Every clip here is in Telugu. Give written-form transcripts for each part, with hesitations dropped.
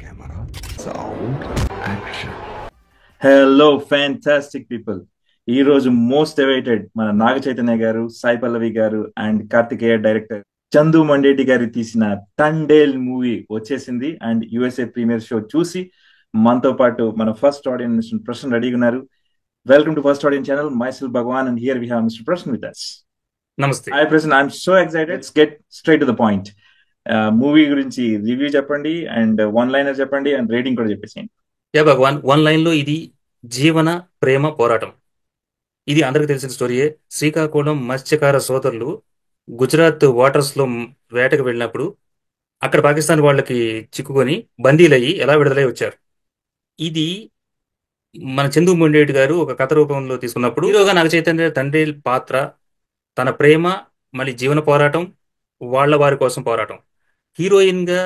camera, sound, action. Hello fantastic people. ఈ రోజు మోస్ట్ అవైటెడ్ మన నాగ చైతన్య గారు, సాయి పల్లవి గారు అండ్ కార్తికేయ డైరెక్టర్ చందు మండేటి గారి తీసిన తండేల్ మూవీ వచ్చేసింది. అండ్ యుఎస్ఏ ప్రీమియర్ షో చూసి మనతో పాటు మన ఫస్ట్ ఆడియన్స్ ప్రశ్న రెడీగా ఉన్నారు. Welcome to first audience channel. Myself Bhagavan and here we have mister Prashna with us. నమస్తే. Hi Prashna, I'm so excited. Let's get straight to the point. Movie గురించి రివ్యూ చెప్పండి అండ్ వన్ లైనర్ చెప్పండి అండ్ రేటింగ్ కూడా చెప్పేసేయండి. భగవాన్, వన్ లైన్ లో ఇది జీవన ప్రేమ పోరాటం. ఇది అందరికి తెలిసిన స్టోరీయే. శ్రీకాకుళం మత్స్యకార సోదరులు గుజరాత్ వాటర్స్ లో వేటకు వెళ్ళినప్పుడు అక్కడ పాకిస్తాన్ వాళ్ళకి చిక్కుకొని బందీలయ్యి ఎలా విడుదలై వచ్చారు. ఇది మన చందు మొండేటి గారు ఒక కథ రూపంలో తీసుకున్నప్పుడు హీరోగా నాగ చైతన్య తండ్రి పాత్ర, తన ప్రేమ, మళ్ళీ జీవన పోరాటం, వాళ్ళ వారి కోసం పోరాటం. హీరోయిన్ గా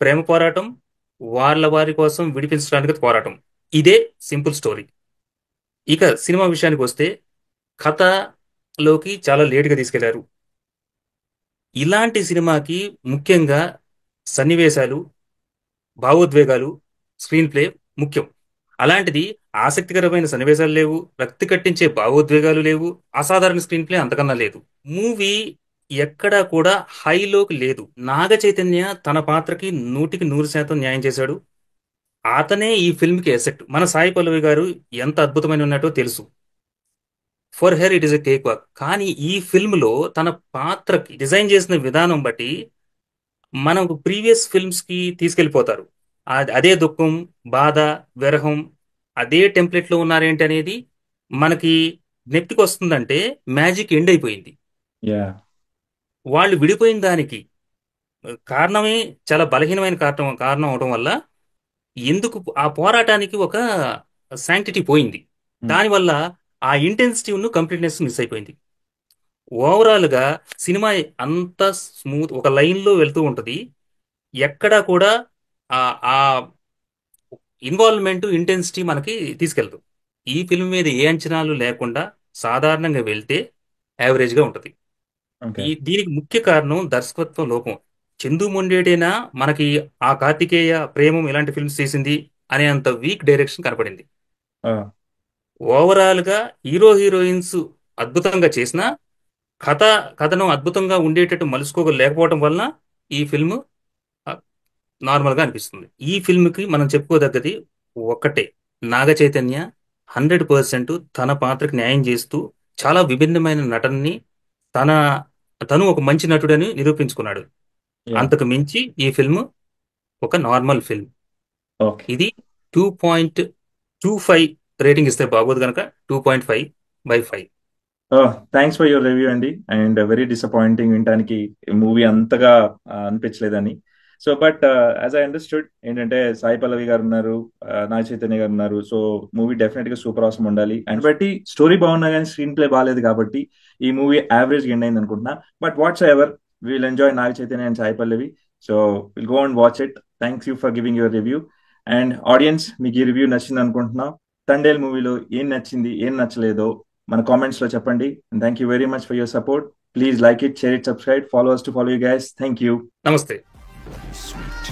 ప్రేమ పోరాటం, వాళ్ళ వారి కోసం విడిపించడానికి పోరాటం. ఇదే సింపుల్ స్టోరీ. ఇక సినిమా విషయానికి వస్తే కథలోకి చాలా లేటుగా తీసుకెళ్లారు. ఇలాంటి సినిమాకి ముఖ్యంగా సన్నివేశాలు, భావోద్వేగాలు, స్క్రీన్ ప్లే ముఖ్యం. అలాంటిది ఆసక్తికరమైన సన్నివేశాలు లేవు, రక్తి కట్టించే భావోద్వేగాలు లేవు, అసాధారణ స్క్రీన్ ప్లే అంతకన్నా లేదు. మూవీ ఎక్కడా కూడా హైలోకి లేదు. నాగ చైతన్య తన పాత్రకి 100% న్యాయం చేశాడు. అతనే ఈ ఫిల్మ్ కి ఎసెట్. మన సాయి పల్లవి గారు ఎంత అద్భుతమైన ఉన్నట్టో తెలుసు. For her it is a cake walk. కానీ ఈ ఫిల్మ్ లో తన పాత్రకి డిజైన్ చేసిన విధానం బట్టి మనకు ప్రీవియస్ ఫిల్మ్స్ కి తీసుకెళ్లిపోతారు. అదే దుఃఖం, బాధ, విరహం అదే టెంప్లెట్ లో ఉన్నారేంటి అనేది మనకి జ్ఞప్తికి వస్తుందంటే మ్యాజిక్ ఎండ్ అయిపోయింది. వాళ్ళు విడిపోయిన దానికి కారణమే చాలా బలహీనమైన కారణం అవడం వల్ల ఎందుకు ఆ పోరాటానికి ఒక శాంక్టిటీ పోయింది. దానివల్ల ఆ ఇంటెన్సిటీను కంప్లీట్నెస్ మిస్ అయిపోయింది. ఓవరాల్ గా సినిమా అంత స్మూత్, ఒక లైన్ లో వెళ్తూ ఉంటది. ఎక్కడా కూడా ఆ ఇన్వాల్వ్మెంట్, ఇంటెన్సిటీ మనకి తీసుకెళ్తాం. ఈ ఫిల్మ్ మీద ఏ అంచనాలు లేకుండా సాధారణంగా వెళ్తే యావరేజ్ గా ఉంటది. దీనికి ముఖ్య కారణం దర్శకత్వ లోపం. చందు మొండేటేనా మనకి ఆ కార్తికేయ, ప్రేమం ఇలాంటి ఫిల్మ్స్ చేసింది అనే అంత వీక్ డైరెక్షన్ కనపడింది. ఓవరాల్ గా హీరో హీరోయిన్స్ అద్భుతంగా చేసిన కథనం అద్భుతంగా ఉండేటట్టు మలుసుకోలేకపోవడం వలన ఈ ఫిల్మ్ నార్మల్ గా అనిపిస్తుంది. ఈ ఫిల్మ్ కి మనం చెప్పుకోదగ్గది ఒక్కటే, నాగ చైతన్య 100% తన పాత్రకి న్యాయం చేస్తూ చాలా విభిన్నమైన నటనని తను ఒక మంచి నటుడని నిరూపించుకున్నాడు. అంతకు మించి ఈ ఫిల్మ్ ఒక నార్మల్ ఫిల్మ్. ఇది 2.25 రేటింగ్ ఇస్తే బాగోదు కనుక 2.5/5. థ్యాంక్స్ ఫర్ యువర్ రివ్యూ అండి. అండ్ వెరీ డిసప్పాయింటింగ్ వినడానికి, మూవీ అంతగా అనిపించలేదని. So but as I understood ఏంటంటే సాయి పల్లవి గారు ఉన్నారు, నాగ చైతన్య గారు ఉన్నారు. సో మూవీ డెఫినెట్ గా సూపర్ ఆసమ్ ఉండాలి. అండ్ బట్టి స్టోరీ బాగున్నా కానీ స్క్రీన్ ప్లే బాగాలేదు కాబట్టి ఈ మూవీ యావరేజ్ ఎండ్ అయింది అనుకుంటున్నా. But what's ever, will enjoy Naga Chaitanya and Sai Pallavi. So will go and watch it. Thanks you for giving your review. And audience, మీకు ఈ రివ్యూ నచ్చింది అనుకుంటున్నా. తండేల్ మూవీలో ఏం నచ్చింది, ఏం నచ్చలేదో మన కామెంట్స్ లో చెప్పండి. And thank you very much for your support. Please like it, share it, subscribe, follow us to follow you guys. Thank you. నమస్తే. Sweet.